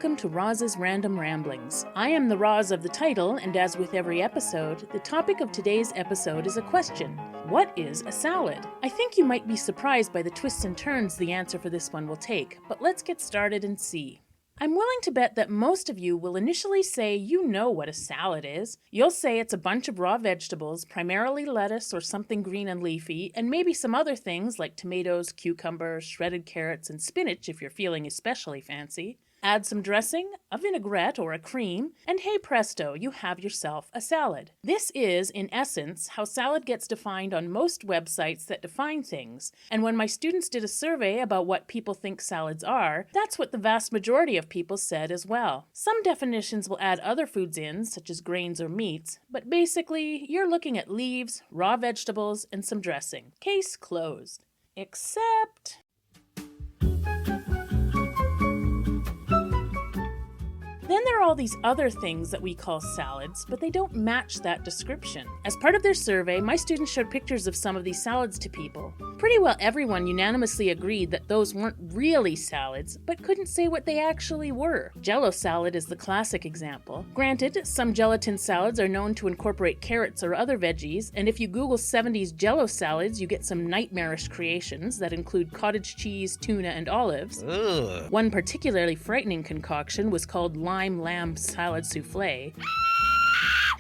welcome to Roz's Random Ramblings. I am the Roz of the title, and as with every episode, the topic of today's episode is a question. What is a salad? I think you might be surprised by the twists and turns the answer for this one will take, but let's get started and see. I'm willing to bet that most of you will initially say you know what a salad is. You'll say it's a bunch of raw vegetables, primarily lettuce or something green and leafy, and maybe some other things like tomatoes, cucumbers, shredded carrots, and spinach if you're feeling especially fancy. Add some dressing, a vinaigrette or a cream, and hey presto, you have yourself a salad. This is, in essence, how salad gets defined on most websites that define things. And when my students did a survey about what people think salads are, that's what the vast majority of people said as well. Some definitions will add other foods in, such as grains or meats, but basically, you're looking at leaves, raw vegetables, and some dressing. Case closed. Except... Then there are all these other things that we call salads, but they don't match that description. As part of their survey, my students showed pictures of some of these salads to people. Pretty well everyone unanimously agreed that those weren't really salads, but couldn't say what they actually were. Jello salad is the classic example. Granted, some gelatin salads are known to incorporate carrots or other veggies, and if you Google 70s Jello salads, you get some nightmarish creations that include cottage cheese, tuna, and olives. Ugh. One particularly frightening concoction was called lime lamb salad souffle.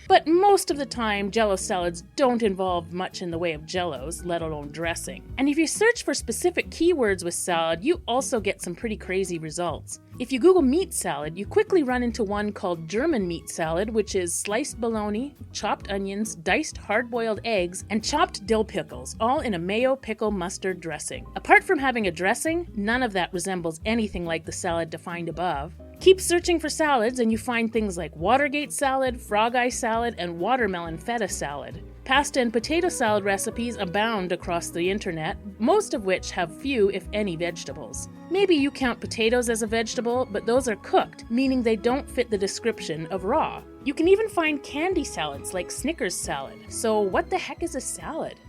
But most of the time, Jello salads don't involve much in the way of Jellos, let alone dressing. And if you search for specific keywords with salad, you also get some pretty crazy results. If you Google meat salad, you quickly run into one called German meat salad, which is sliced bologna, chopped onions, diced hard-boiled eggs, and chopped dill pickles, all in a mayo pickle mustard dressing. Apart from having a dressing, none of that resembles anything like the salad defined above. Keep searching for salads and you find things like Watergate salad, frog eye salad, and watermelon feta salad. Pasta and potato salad recipes abound across the internet, most of which have few, if any, vegetables. Maybe you count potatoes as a vegetable, but those are cooked, meaning they don't fit the description of raw. You can even find candy salads like Snickers salad. So what the heck is a salad?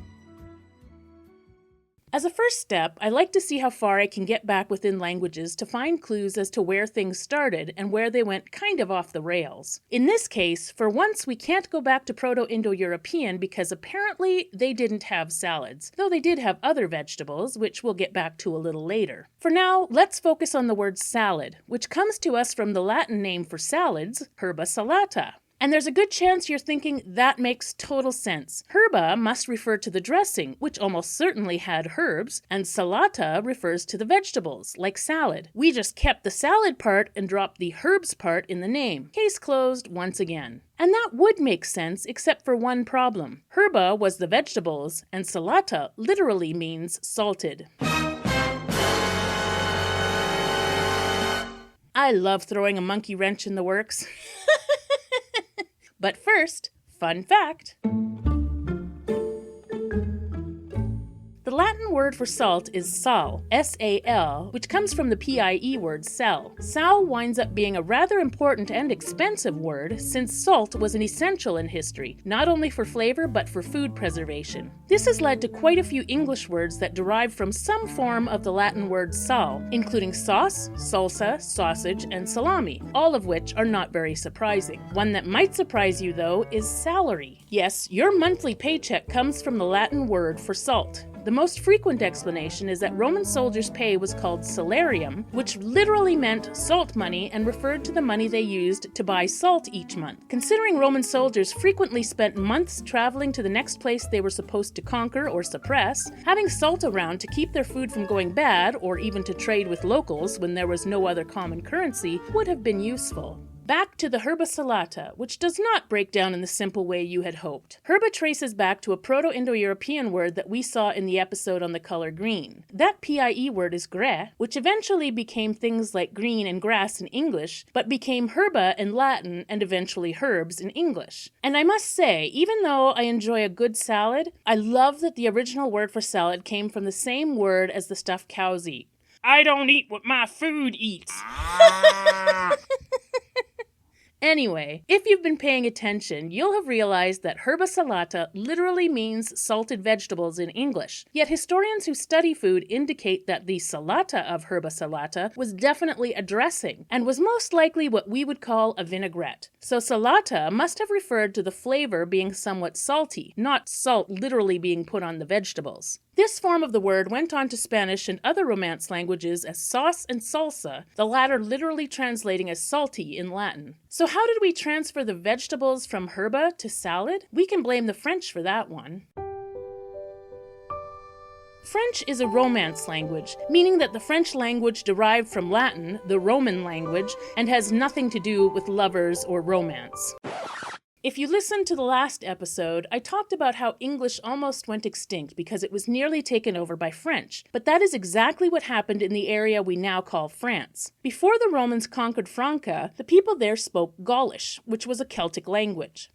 As a first step, I like to see how far I can get back within languages to find clues as to where things started and where they went kind of off the rails. In this case, for once we can't go back to Proto-Indo-European because apparently they didn't have salads, though they did have other vegetables, which we'll get back to a little later. For now, let's focus on the word salad, which comes to us from the Latin name for salads, herba salata. And there's a good chance you're thinking that makes total sense. Herba must refer to the dressing, which almost certainly had herbs, and salata refers to the vegetables, like salad. We just kept the salad part and dropped the herbs part in the name. Case closed once again. And that would make sense except for one problem. Herba was the vegetables, and salata literally means salted. I love throwing a monkey wrench in the works. But first, fun fact. The Latin word for salt is sal, S-A-L, which comes from the P-I-E word sal. Sal winds up being a rather important and expensive word since salt was an essential in history, not only for flavor but for food preservation. This has led to quite a few English words that derive from some form of the Latin word sal, including sauce, salsa, sausage, and salami, all of which are not very surprising. One that might surprise you, though, is salary. Yes, your monthly paycheck comes from the Latin word for salt. The most frequent explanation is that Roman soldiers' pay was called salarium, which literally meant salt money and referred to the money they used to buy salt each month. Considering Roman soldiers frequently spent months traveling to the next place they were supposed to conquer or suppress, having salt around to keep their food from going bad or even to trade with locals when there was no other common currency would have been useful. Back to the herba salata, which does not break down in the simple way you had hoped. Herba traces back to a Proto-Indo-European word that we saw in the episode on the color green. That PIE word is gre, which eventually became things like green and grass in English, but became herba in Latin and eventually herbs in English. And I must say, even though I enjoy a good salad, I love that the original word for salad came from the same word as the stuff cows eat. I don't eat what my food eats. Anyway, if you've been paying attention, you'll have realized that herba salata literally means salted vegetables in English. Yet historians who study food indicate that the salata of herba salata was definitely a dressing, and was most likely what we would call a vinaigrette. So salata must have referred to the flavor being somewhat salty, not salt literally being put on the vegetables. This form of the word went on to Spanish and other Romance languages as sauce and salsa, the latter literally translating as salty in Latin. So how did we transfer the vegetables from herba to salad? We can blame the French for that one. French is a Romance language, meaning that the French language derived from Latin, the Roman language, and has nothing to do with lovers or romance. If you listened to the last episode, I talked about how English almost went extinct because it was nearly taken over by French, but that is exactly what happened in the area we now call France. Before the Romans conquered Franca, the people there spoke Gaulish, which was a Celtic language.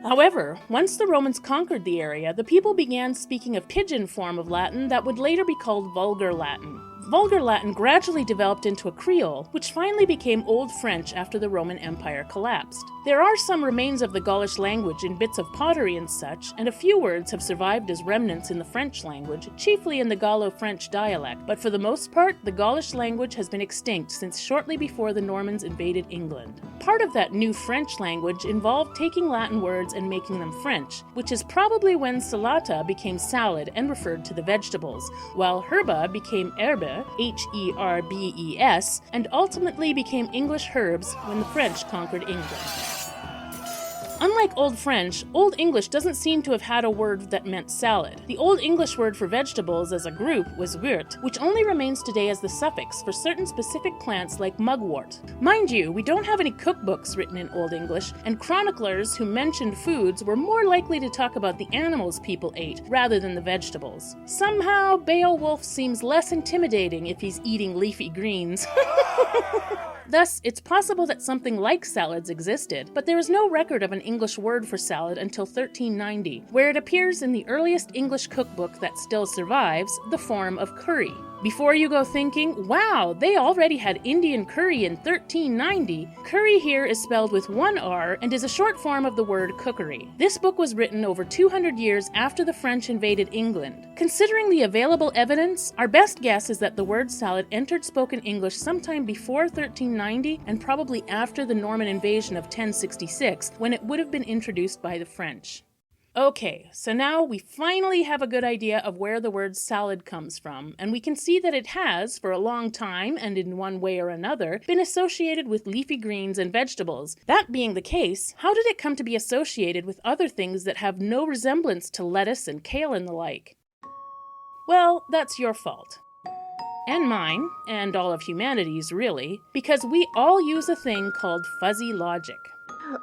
However, once the Romans conquered the area, the people began speaking a pidgin form of Latin that would later be called Vulgar Latin. Vulgar Latin gradually developed into a Creole, which finally became Old French after the Roman Empire collapsed. There are some remains of the Gaulish language in bits of pottery and such, and a few words have survived as remnants in the French language, chiefly in the Gallo-French dialect, but for the most part, the Gaulish language has been extinct since shortly before the Normans invaded England. Part of that new French language involved taking Latin words and making them French, which is probably when salata became salad and referred to the vegetables, while herba became herbe, Herbes, and ultimately became English herbs when the French conquered England. Unlike Old French, Old English doesn't seem to have had a word that meant salad. The Old English word for vegetables as a group was wort, which only remains today as the suffix for certain specific plants like mugwort. Mind you, we don't have any cookbooks written in Old English, and chroniclers who mentioned foods were more likely to talk about the animals people ate rather than the vegetables. Somehow, Beowulf seems less intimidating if he's eating leafy greens. Thus, it's possible that something like salads existed, but there is no record of an English word for salad until 1390, where it appears in the earliest English cookbook that still survives, the form of curry. Before you go thinking, wow, they already had Indian curry in 1390, curry here is spelled with one R and is a short form of the word cookery. This book was written over 200 years after the French invaded England. Considering the available evidence, our best guess is that the word salad entered spoken English sometime before 1390 and probably after the Norman invasion of 1066, when it would have been introduced by the French. Okay, so now we finally have a good idea of where the word salad comes from, and we can see that it has, for a long time, and in one way or another, been associated with leafy greens and vegetables. That being the case, how did it come to be associated with other things that have no resemblance to lettuce and kale and the like? Well, that's your fault. And mine, and all of humanity's really, because we all use a thing called fuzzy logic.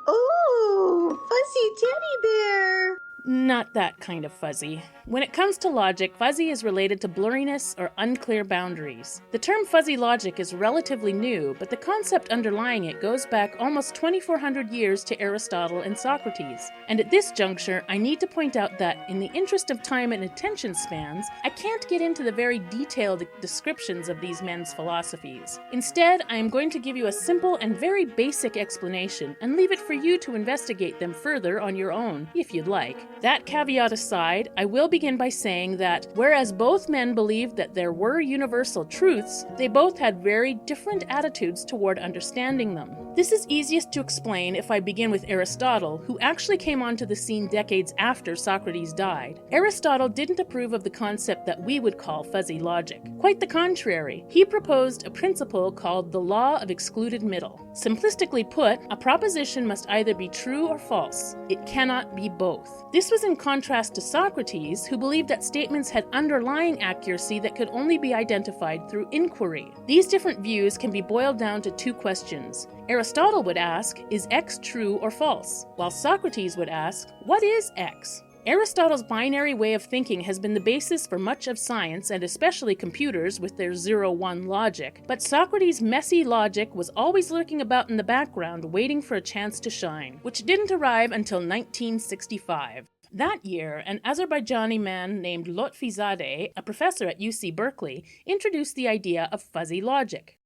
Ooh, fuzzy teddy bear! Not that kind of fuzzy. When it comes to logic, fuzzy is related to blurriness or unclear boundaries. The term fuzzy logic is relatively new, but the concept underlying it goes back almost 2,400 years to Aristotle and Socrates. And at this juncture, I need to point out that, in the interest of time and attention spans, I can't get into the very detailed descriptions of these men's philosophies. Instead, I am going to give you a simple and very basic explanation, and leave it for you to investigate them further on your own, if you'd like. That caveat aside, I will begin by saying that, whereas both men believed that there were universal truths, they both had very different attitudes toward understanding them. This is easiest to explain if I begin with Aristotle, who actually came onto the scene decades after Socrates died. Aristotle didn't approve of the concept that we would call fuzzy logic. Quite the contrary, he proposed a principle called the law of excluded middle. Simplistically put, a proposition must either be true or false. It cannot be both. This was in contrast to Socrates, who believed that statements had underlying accuracy that could only be identified through inquiry. These different views can be boiled down to two questions. Aristotle would ask, is X true or false? While Socrates would ask, what is X? Aristotle's binary way of thinking has been the basis for much of science, and especially computers with their 0-1 logic, but Socrates' messy logic was always lurking about in the background, waiting for a chance to shine, which didn't arrive until 1965. That year, an Azerbaijani man named Lotfizadeh, a professor at UC Berkeley, introduced the idea of fuzzy logic.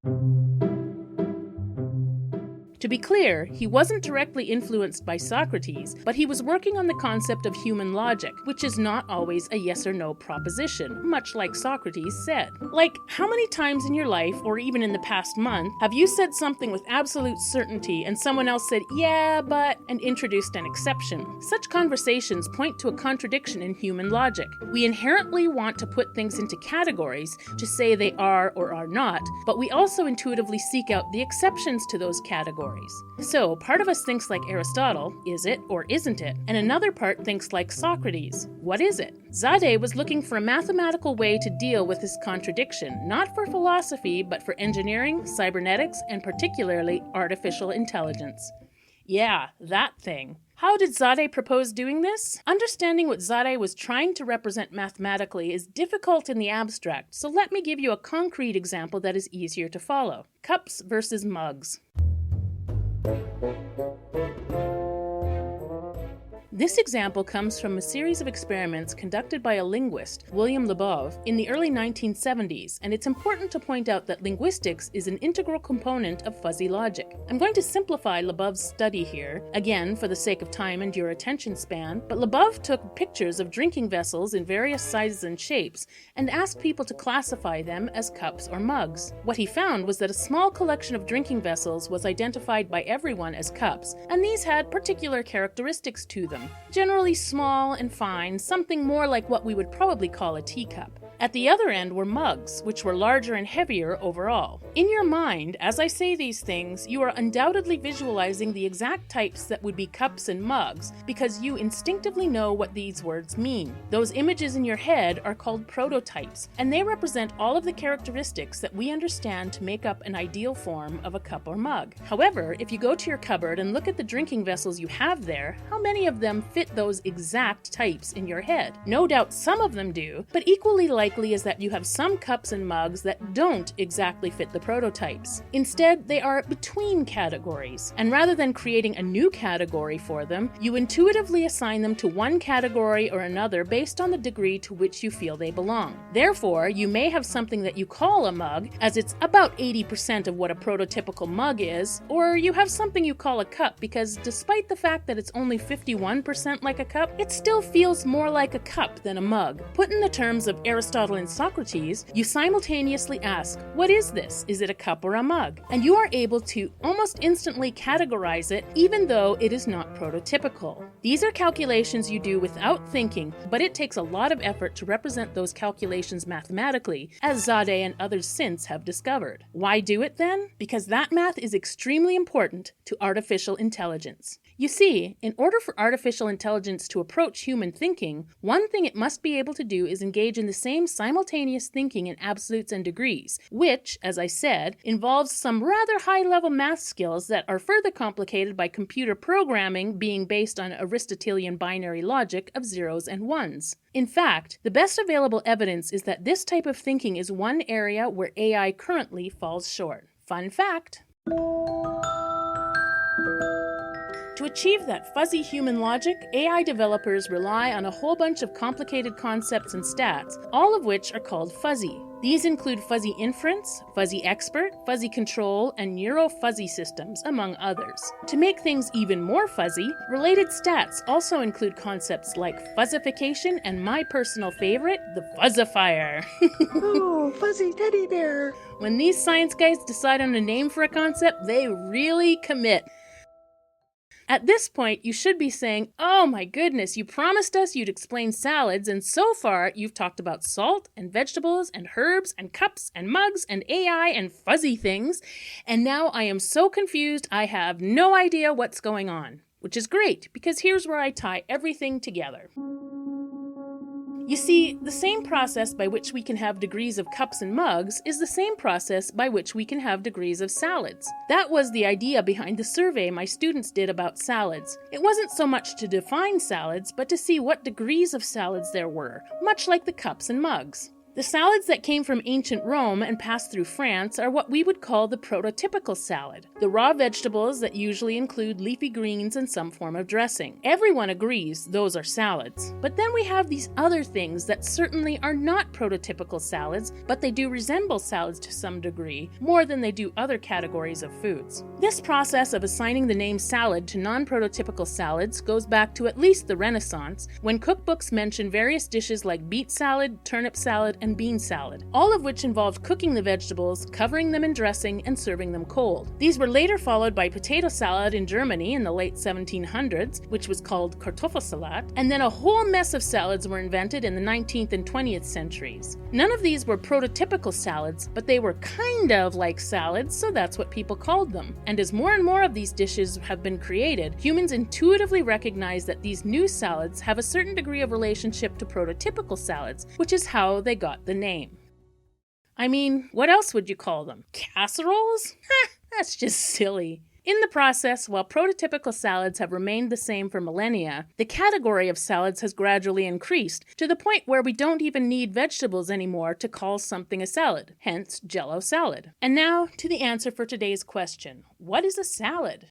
To be clear, he wasn't directly influenced by Socrates, but he was working on the concept of human logic, which is not always a yes or no proposition, much like Socrates said. Like, how many times in your life, or even in the past month, have you said something with absolute certainty and someone else said, yeah, but, and introduced an exception? Such conversations point to a contradiction in human logic. We inherently want to put things into categories to say they are or are not, but we also intuitively seek out the exceptions to those categories. So, part of us thinks like Aristotle, is it or isn't it? And another part thinks like Socrates, what is it? Zadeh was looking for a mathematical way to deal with this contradiction, not for philosophy, but for engineering, cybernetics, and particularly artificial intelligence. Yeah, that thing. How did Zadeh propose doing this? Understanding what Zadeh was trying to represent mathematically is difficult in the abstract, so let me give you a concrete example that is easier to follow. Cups versus mugs. This example comes from a series of experiments conducted by a linguist, William Labov, in the early 1970s, and it's important to point out that linguistics is an integral component of fuzzy logic. I'm going to simplify Labov's study here, again for the sake of time and your attention span, but Labov took pictures of drinking vessels in various sizes and shapes and asked people to classify them as cups or mugs. What he found was that a small collection of drinking vessels was identified by everyone as cups, and these had particular characteristics to them. Generally small and fine, something more like what we would probably call a teacup. At the other end were mugs, which were larger and heavier overall. In your mind, as I say these things, you are undoubtedly visualizing the exact types that would be cups and mugs, because you instinctively know what these words mean. Those images in your head are called prototypes, and they represent all of the characteristics that we understand to make up an ideal form of a cup or mug. However, if you go to your cupboard and look at the drinking vessels you have there, how many of them fit those exact types in your head? No doubt some of them do, but equally likely is that you have some cups and mugs that don't exactly fit the prototypes. Instead, they are between categories, and rather than creating a new category for them, you intuitively assign them to one category or another based on the degree to which you feel they belong. Therefore, you may have something that you call a mug, as it's about 80% of what a prototypical mug is, or you have something you call a cup because despite the fact that it's only 51% like a cup, it still feels more like a cup than a mug. Put in the terms of Aristotle and Socrates, you simultaneously ask, what is this? Is it a cup or a mug? And you are able to almost instantly categorize it, even though it is not prototypical. These are calculations you do without thinking, but it takes a lot of effort to represent those calculations mathematically, as Zadeh and others since have discovered. Why do it then? Because that math is extremely important to artificial intelligence. You see, in order for artificial intelligence to approach human thinking, one thing it must be able to do is engage in the same simultaneous thinking in absolutes and degrees, which, as I said, involves some rather high-level math skills that are further complicated by computer programming being based on Aristotelian binary logic of zeros and ones. In fact, the best available evidence is that this type of thinking is one area where AI currently falls short. Fun fact! To achieve that fuzzy human logic, AI developers rely on a whole bunch of complicated concepts and stats, all of which are called fuzzy. These include fuzzy inference, fuzzy expert, fuzzy control, and neuro-fuzzy systems, among others. To make things even more fuzzy, related stats also include concepts like fuzzification and my personal favorite, the fuzzifier. Oh, fuzzy teddy bear. When these science guys decide on a name for a concept, they really commit. At this point, you should be saying, oh my goodness, you promised us you'd explain salads, and so far you've talked about salt and vegetables and herbs and cups and mugs and AI and fuzzy things, and now I am so confused I have no idea what's going on. Which is great, because here's where I tie everything together. You see, the same process by which we can have degrees of cups and mugs is the same process by which we can have degrees of salads. That was the idea behind the survey my students did about salads. It wasn't so much to define salads, but to see what degrees of salads there were, much like the cups and mugs. The salads that came from ancient Rome and passed through France are what we would call the prototypical salad, the raw vegetables that usually include leafy greens and some form of dressing. Everyone agrees those are salads. But then we have these other things that certainly are not prototypical salads, but they do resemble salads to some degree, more than they do other categories of foods. This process of assigning the name salad to non-prototypical salads goes back to at least the Renaissance, when cookbooks mention various dishes like beet salad, turnip salad, and bean salad, all of which involved cooking the vegetables, covering them in dressing, and serving them cold. These were later followed by potato salad in Germany in the late 1700s, which was called Kartoffelsalat, and then a whole mess of salads were invented in the 19th and 20th centuries. None of these were prototypical salads, but they were kind of like salads, so that's what people called them. And as more and more of these dishes have been created, humans intuitively recognize that these new salads have a certain degree of relationship to prototypical salads, which is how they got the name. I mean, what else would you call them? Casseroles? That's just silly. In the process, while prototypical salads have remained the same for millennia, the category of salads has gradually increased to the point where we don't even need vegetables anymore to call something a salad, hence Jello salad. And now to the answer for today's question. What is a salad?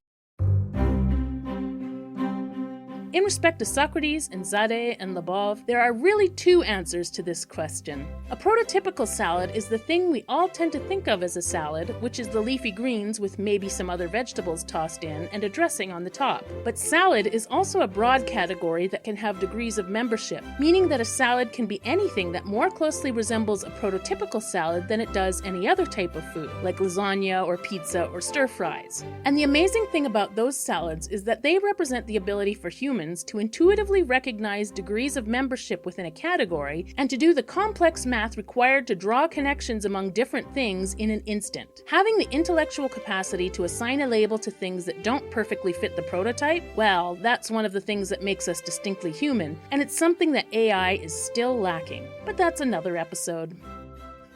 In respect to Socrates and Zadeh and Labov, there are really two answers to this question. A prototypical salad is the thing we all tend to think of as a salad, which is the leafy greens with maybe some other vegetables tossed in and a dressing on the top. But salad is also a broad category that can have degrees of membership, meaning that a salad can be anything that more closely resembles a prototypical salad than it does any other type of food, like lasagna or pizza or stir fries. And the amazing thing about those salads is that they represent the ability for humans to intuitively recognize degrees of membership within a category and to do the complex math required to draw connections among different things in an instant. Having the intellectual capacity to assign a label to things that don't perfectly fit the prototype, well, that's one of the things that makes us distinctly human, and it's something that AI is still lacking. But that's another episode.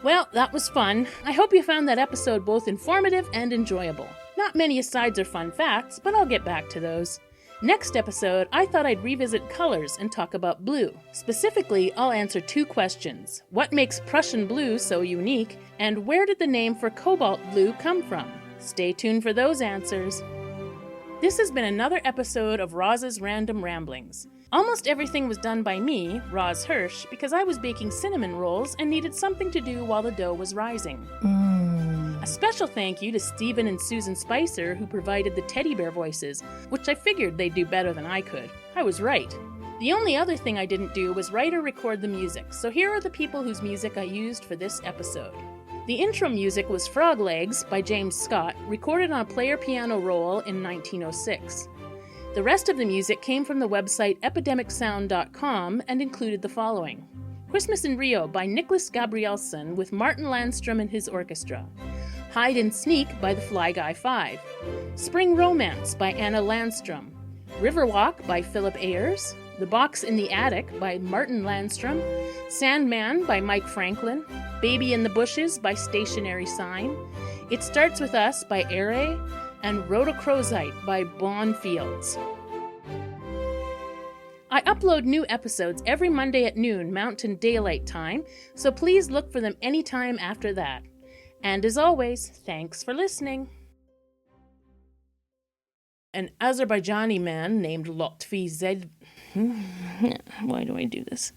Well, that was fun. I hope you found that episode both informative and enjoyable. Not many asides or fun facts, but I'll get back to those. Next episode, I thought I'd revisit colors and talk about blue. Specifically, I'll answer two questions. What makes Prussian blue so unique? And where did the name for cobalt blue come from? Stay tuned for those answers. This has been another episode of Roz's Random Ramblings. Almost everything was done by me, Roz Hirsch, because I was baking cinnamon rolls and needed something to do while the dough was rising. A special thank you to Stephen and Susan Spicer, who provided the teddy bear voices, which I figured they'd do better than I could. I was right. The only other thing I didn't do was write or record the music, so here are the people whose music I used for this episode. The intro music was Frog Legs by James Scott, recorded on a player piano roll in 1906. The rest of the music came from the website epidemicsound.com and included the following. Christmas in Rio by Nicholas Gabrielson with Martin Landstrom and his orchestra. Hide and Sneak by the Fly Guy 5. Spring Romance by Anna Landstrom. Riverwalk by Philip Ayers. The Box in the Attic by Martin Landstrom. Sandman by Mike Franklin. Baby in the Bushes by Stationary Sign. It Starts With Us by Ere. And Rhodochrosite by Bon Fields. I upload new episodes every Monday at noon Mountain Daylight Time, so please look for them anytime after that. And as always, thanks for listening. An Azerbaijani man named Lotfi Zed... Why do I do this?